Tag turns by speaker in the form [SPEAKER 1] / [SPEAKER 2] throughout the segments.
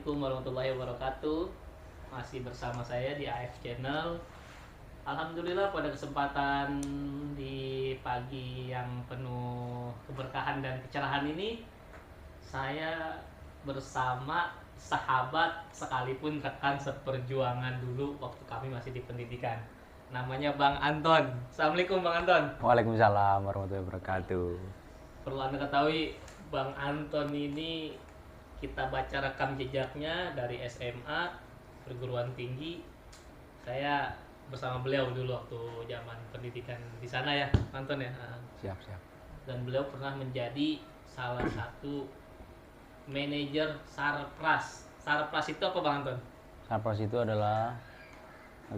[SPEAKER 1] Assalamualaikum warahmatullahi wabarakatuh. Masih bersama saya di AF Channel. Alhamdulillah pada kesempatan di pagi yang penuh keberkahan dan kecerahan ini, saya bersama sahabat sekalipun rekan seperjuangan dulu waktu kami masih di pendidikan. Namanya Bang Anton. Assalamualaikum Bang Anton.
[SPEAKER 2] Waalaikumsalam warahmatullahi wabarakatuh.
[SPEAKER 1] Perlu Anda ketahui, Bang Anton ini kita baca rekam jejaknya dari SMA, perguruan tinggi. Saya bersama beliau dulu waktu zaman pendidikan di sana ya, Anton ya.
[SPEAKER 2] Siap, siap.
[SPEAKER 1] Dan beliau pernah menjadi salah satu manajer Sarpras. Sarpras itu apa Bang Anton?
[SPEAKER 2] Sarpras itu adalah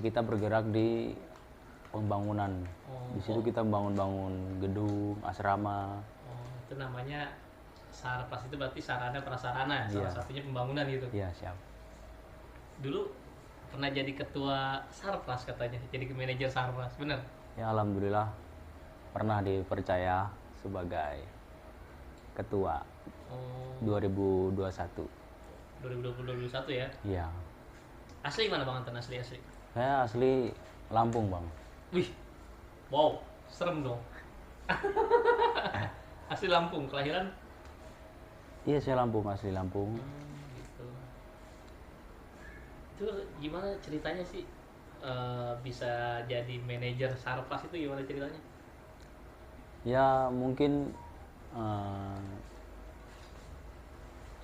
[SPEAKER 2] kita bergerak di pembangunan. Di situ kita bangun gedung, asrama.
[SPEAKER 1] Itu namanya Sarpras, itu berarti sarana prasarana, salah satunya pembangunan gitu.
[SPEAKER 2] Iya, siap.
[SPEAKER 1] Dulu pernah jadi ketua Sarpras katanya, jadi manajer Sarpras, benar?
[SPEAKER 2] Ya, alhamdulillah pernah dipercaya sebagai ketua 2021.
[SPEAKER 1] 2021 ya.
[SPEAKER 2] Iya.
[SPEAKER 1] Asli mana Bang Anton, asli?
[SPEAKER 2] Saya asli Lampung, Bang.
[SPEAKER 1] Wih, wow, serem dong. Asli Lampung, kelahiran?
[SPEAKER 2] Iya, saya Lampung, asli Lampung.
[SPEAKER 1] Gitu. Itu gimana ceritanya sih bisa jadi manajer Sarpras, itu gimana ceritanya?
[SPEAKER 2] Ya, mungkin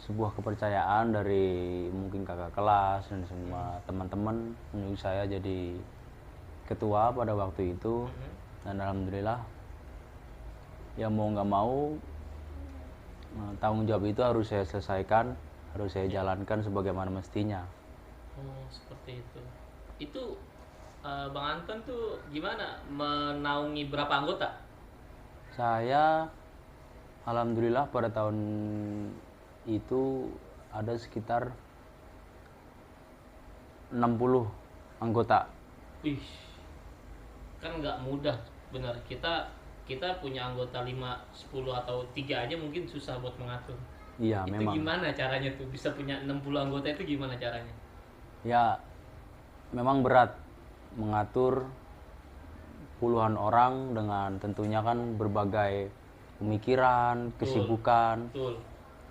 [SPEAKER 2] sebuah kepercayaan dari mungkin kakak kelas dan semua teman-teman menunjuk saya jadi ketua pada waktu itu. Dan alhamdulillah ya mau nggak mau tanggung jawab itu harus saya selesaikan, harus saya jalankan sebagaimana mestinya.
[SPEAKER 1] Oh, seperti itu. Itu Bang Anton tuh gimana menaungi berapa anggota?
[SPEAKER 2] Saya alhamdulillah pada tahun itu ada sekitar 60 anggota.
[SPEAKER 1] Wih, kan nggak mudah, benar. Kita punya anggota 5, 10 atau 3 aja mungkin susah buat mengatur.
[SPEAKER 2] Iya,
[SPEAKER 1] Itu
[SPEAKER 2] memang.
[SPEAKER 1] gimana caranya tuh bisa punya 60 anggota, itu gimana caranya?
[SPEAKER 2] Ya, memang berat mengatur puluhan orang dengan tentunya kan berbagai pemikiran, kesibukan.
[SPEAKER 1] Betul.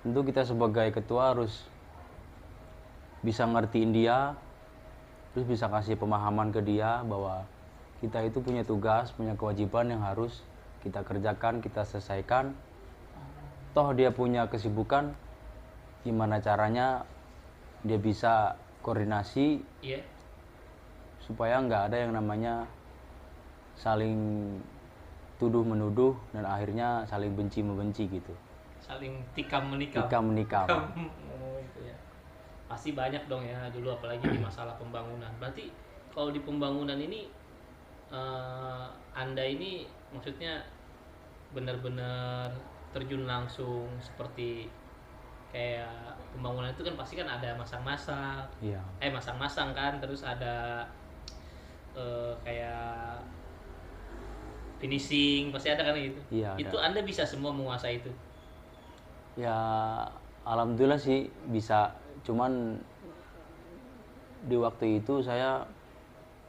[SPEAKER 2] Tentu kita sebagai ketua harus bisa ngertiin dia, terus bisa kasih pemahaman ke dia bahwa kita itu punya tugas, punya kewajiban yang harus kita kerjakan, kita selesaikan. Toh dia punya kesibukan, gimana caranya dia bisa koordinasi supaya nggak ada yang namanya saling tuduh menuduh dan akhirnya saling benci membenci gitu.
[SPEAKER 1] Saling tikam menikam. Oh, itu ya. Pasti banyak dong ya dulu, apalagi di masalah pembangunan. Berarti kalau di pembangunan ini Anda ini maksudnya benar-benar terjun langsung, seperti kayak pembangunan itu kan pasti kan ada masang-masang.
[SPEAKER 2] Iya.
[SPEAKER 1] Masang-masang kan, terus ada kayak finishing, pasti ada kan gitu.
[SPEAKER 2] Iya,
[SPEAKER 1] itu
[SPEAKER 2] ada.
[SPEAKER 1] Anda bisa semua menguasai itu?
[SPEAKER 2] Ya alhamdulillah sih bisa, cuman di waktu itu saya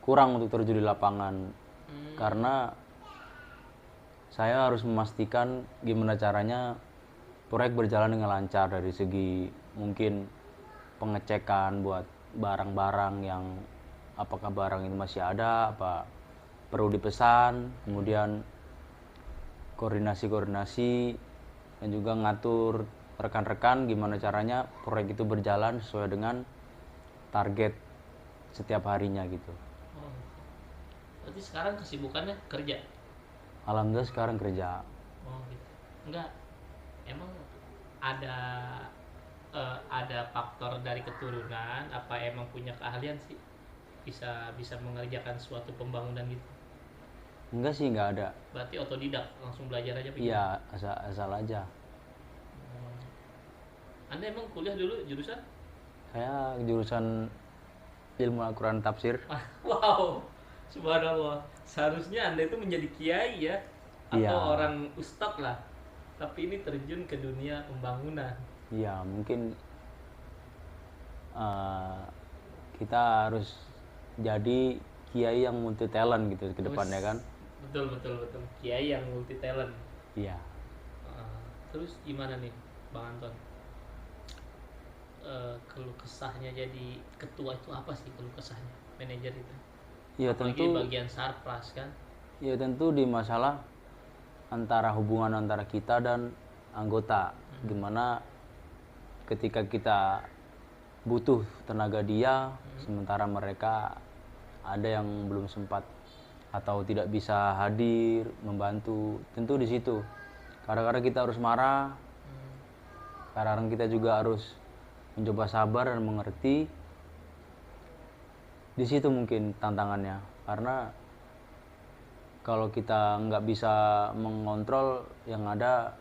[SPEAKER 2] kurang untuk terjun di lapangan karena saya harus memastikan gimana caranya proyek berjalan dengan lancar dari segi mungkin pengecekan buat barang-barang yang apakah barang itu masih ada, apa perlu dipesan, kemudian koordinasi dan juga ngatur rekan-rekan gimana caranya proyek itu berjalan sesuai dengan target setiap harinya gitu.
[SPEAKER 1] Oh. Berarti sekarang kesibukannya kerja?
[SPEAKER 2] Alhamdulillah sekarang kerja.
[SPEAKER 1] Oh gitu. Enggak, emang ada faktor dari keturunan, apa emang punya keahlian sih bisa mengerjakan suatu pembangunan gitu?
[SPEAKER 2] Enggak sih, enggak ada.
[SPEAKER 1] Berarti otodidak, langsung belajar aja?
[SPEAKER 2] Iya, asal aja.
[SPEAKER 1] Anda emang kuliah dulu jurusan?
[SPEAKER 2] Saya jurusan ilmu Al-Quran tafsir.
[SPEAKER 1] Wow, subhanallah. Seharusnya Anda itu menjadi kiai ya, atau orang ustadz lah, tapi ini terjun ke dunia pembangunan.
[SPEAKER 2] Iya, mungkin eh, kita harus jadi kiai yang multi talent gitu ke depannya kan.
[SPEAKER 1] Betul betul betul. Kiai yang multi talent.
[SPEAKER 2] Iya.
[SPEAKER 1] Terus gimana nih Bang Anton? Keluh kesahnya jadi ketua itu apa sih keluh kesahnya manajer itu?
[SPEAKER 2] Ya
[SPEAKER 1] Apalagi
[SPEAKER 2] tentu,
[SPEAKER 1] bagian sarpras kan?
[SPEAKER 2] ya tentu di masalah antara hubungan antara kita dan anggota. Gimana ketika kita butuh tenaga dia, sementara mereka ada yang belum sempat atau tidak bisa hadir membantu. Tentu di situ. Kadang-kadang kita harus marah, kadang-kadang kita juga harus mencoba sabar dan mengerti. Di situ mungkin tantangannya, karena kalau kita nggak bisa mengontrol, yang ada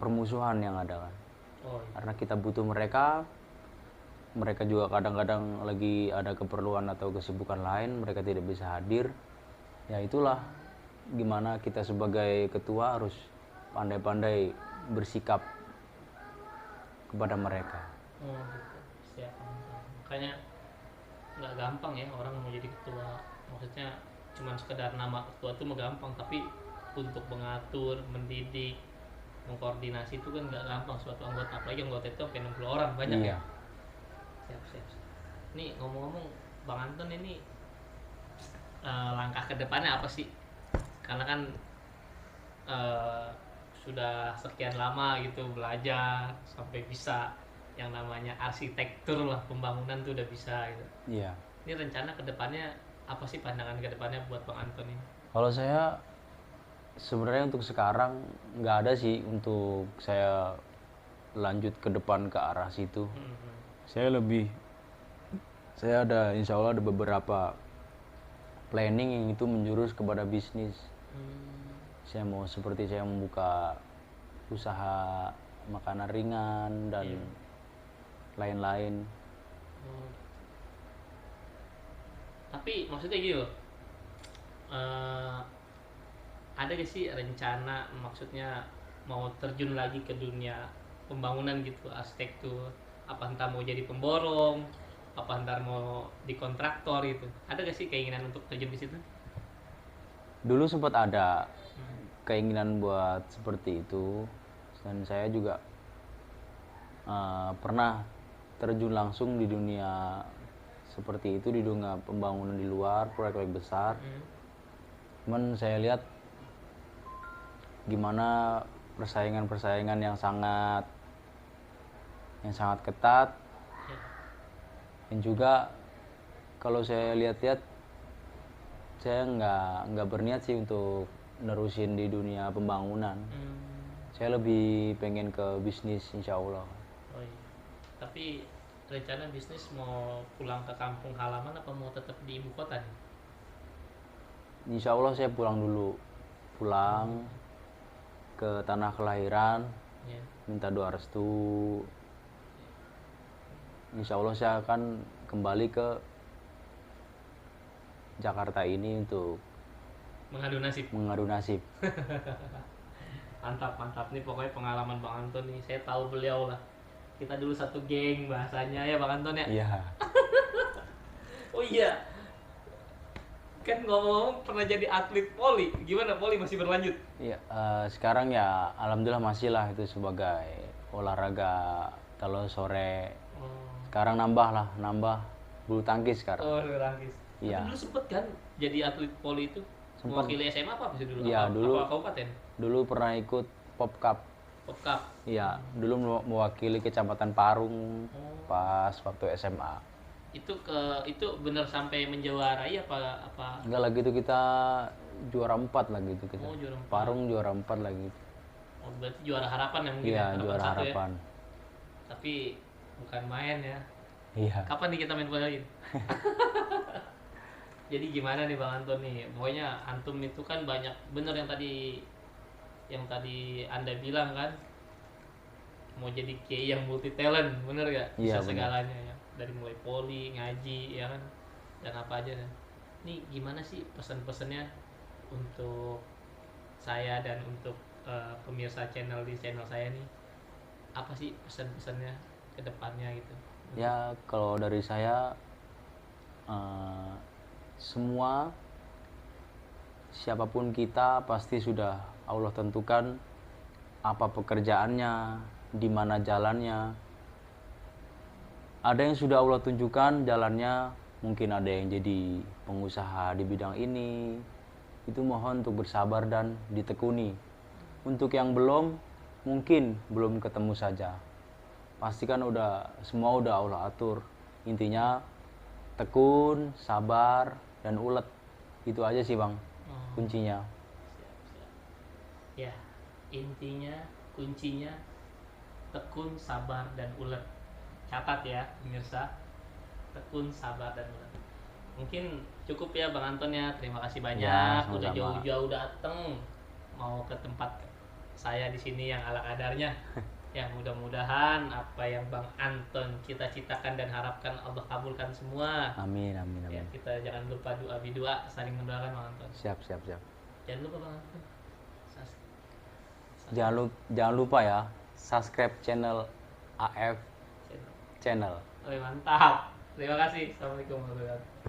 [SPEAKER 2] permusuhan yang ada kan.
[SPEAKER 1] Oh iya.
[SPEAKER 2] Karena kita butuh mereka, mereka juga kadang-kadang lagi ada keperluan atau kesibukan lain, mereka tidak bisa hadir. Ya itulah gimana kita sebagai ketua harus pandai-pandai bersikap kepada mereka.
[SPEAKER 1] Oh gitu. Siap. Makanya nggak gampang ya orang mau jadi ketua. Maksudnya cuman sekedar nama ketua itu mah gampang, tapi untuk mengatur, mendidik, mengkoordinasi itu kan nggak gampang suatu anggota, apalagi anggota itu sampai 60 orang banyak
[SPEAKER 2] Iya.
[SPEAKER 1] ya. Siap. Nih ngomong-ngomong Bang Anton ini langkah kedepannya apa sih? Karena kan eh, sudah sekian lama gitu belajar sampai bisa yang namanya arsitektur lah pembangunan tuh udah bisa gitu.
[SPEAKER 2] Iya.
[SPEAKER 1] Ini rencana kedepannya apa sih, pandangan kedepannya buat Bang Anton ini?
[SPEAKER 2] Kalau saya sebenarnya untuk sekarang nggak ada sih untuk saya lanjut ke depan ke arah situ. Saya ada insya Allah ada beberapa planning yang itu menjurus kepada bisnis. Saya mau membuka usaha makanan ringan dan lain-lain.
[SPEAKER 1] Tapi maksudnya gitu loh, ada gak sih rencana, maksudnya mau terjun lagi ke dunia pembangunan gitu, arsitektur, apa entah mau jadi pemborong, apa ntar mau di kontraktor gitu, ada gak sih keinginan untuk terjun di situ?
[SPEAKER 2] Dulu sempat ada keinginan buat seperti itu, dan saya juga pernah terjun langsung di dunia seperti itu, di dunia pembangunan di luar, proyek-proyek besar. Cuman saya lihat gimana persaingan yang sangat ketat, dan juga kalau saya lihat-lihat saya nggak berniat sih untuk nerusin di dunia pembangunan. Saya lebih pengen ke bisnis insya Allah.
[SPEAKER 1] Oh iya. Tapi rencana bisnis mau pulang ke kampung halaman apa mau tetap di ibu kota nih?
[SPEAKER 2] Insya Allah saya pulang ke tanah kelahiran,
[SPEAKER 1] Ya.
[SPEAKER 2] minta doa restu. Insya Allah saya akan kembali ke Jakarta ini untuk
[SPEAKER 1] Mengadu nasib. Mantap nih pokoknya pengalaman Bang Anton nih, saya tahu beliau lah, kita dulu satu geng bahasanya ya Bang Anton ya.
[SPEAKER 2] Iya.
[SPEAKER 1] Oh iya, kan ngomong pernah jadi atlet voli, gimana voli masih berlanjut?
[SPEAKER 2] Iya, sekarang ya alhamdulillah masih lah itu sebagai olahraga kalau sore. Sekarang nambah bulu tangkis sekarang.
[SPEAKER 1] Oh, bulu tangkis.
[SPEAKER 2] Iya.
[SPEAKER 1] Tapi dulu sempet kan jadi atlet voli itu?
[SPEAKER 2] Sempet.
[SPEAKER 1] Mewakili SMA apa sih dulu?
[SPEAKER 2] Iya,
[SPEAKER 1] Apa kabupaten?
[SPEAKER 2] Dulu pernah ikut Pop Cup.
[SPEAKER 1] Pop Cup.
[SPEAKER 2] Iya, dulu mewakili Kecamatan Parung pas waktu SMA.
[SPEAKER 1] Itu bener sampai menjuarai apa?
[SPEAKER 2] Enggak lagi itu kita juara 4 lagi itu kita.
[SPEAKER 1] Oh, juara 4.
[SPEAKER 2] Parung juara 4 lagi.
[SPEAKER 1] Oh, berarti juara harapan ya mungkin.
[SPEAKER 2] Iya,
[SPEAKER 1] ya?
[SPEAKER 2] juara
[SPEAKER 1] satu
[SPEAKER 2] harapan.
[SPEAKER 1] Ya? Tapi bukan main ya.
[SPEAKER 2] Iya.
[SPEAKER 1] Kapan nih kita main bola lagi? Jadi gimana nih Bang Anton nih? Pokoknya antum itu kan banyak bener yang tadi Anda bilang kan, mau jadi kiai yang multi talent, bener gak? Bisa
[SPEAKER 2] Iya,
[SPEAKER 1] segalanya ya. Dari mulai poli, ngaji ya kan, dan apa aja kan. Nih gimana sih pesan-pesannya untuk saya dan untuk pemirsa channel saya nih? Apa sih pesan-pesannya ke depannya gitu?
[SPEAKER 2] Ya kalau dari saya eh, semua siapapun kita pasti sudah Allah tentukan apa pekerjaannya, di mana jalannya. Ada yang sudah Allah tunjukkan jalannya, mungkin ada yang jadi pengusaha di bidang ini. Itu mohon untuk bersabar dan ditekuni. Untuk yang belum, mungkin belum ketemu saja. Pastikan semua udah Allah atur. Intinya tekun, sabar, dan ulet. Itu aja sih bang,
[SPEAKER 1] Oh,
[SPEAKER 2] kuncinya.
[SPEAKER 1] siap, siap. Ya, intinya, kuncinya tekun, sabar, dan ulet. Catat ya, pemirsa. Tekun, sabar, dan ulet. Mungkin cukup ya Bang Anton ya. Terima kasih
[SPEAKER 2] Ya,
[SPEAKER 1] banyak udah
[SPEAKER 2] sama-sama.
[SPEAKER 1] jauh-jauh dateng mau ke tempat saya di sini yang ala kadarnya. Ya mudah-mudahan apa yang Bang Anton cita-citakan dan harapkan Allah kabulkan semua.
[SPEAKER 2] Amin, amin,
[SPEAKER 1] Ya,
[SPEAKER 2] amin.
[SPEAKER 1] kita jangan lupa doa bidua saling mendoakan Bang Anton.
[SPEAKER 2] Siap, siap, siap.
[SPEAKER 1] Jangan lupa Bang Anton. Sas-
[SPEAKER 2] Jangan lupa ya, subscribe channel AF
[SPEAKER 1] channel.
[SPEAKER 2] Channel.
[SPEAKER 1] Oke, mantap. Terima kasih. Assalamualaikum warahmatullahi wabarakatuh.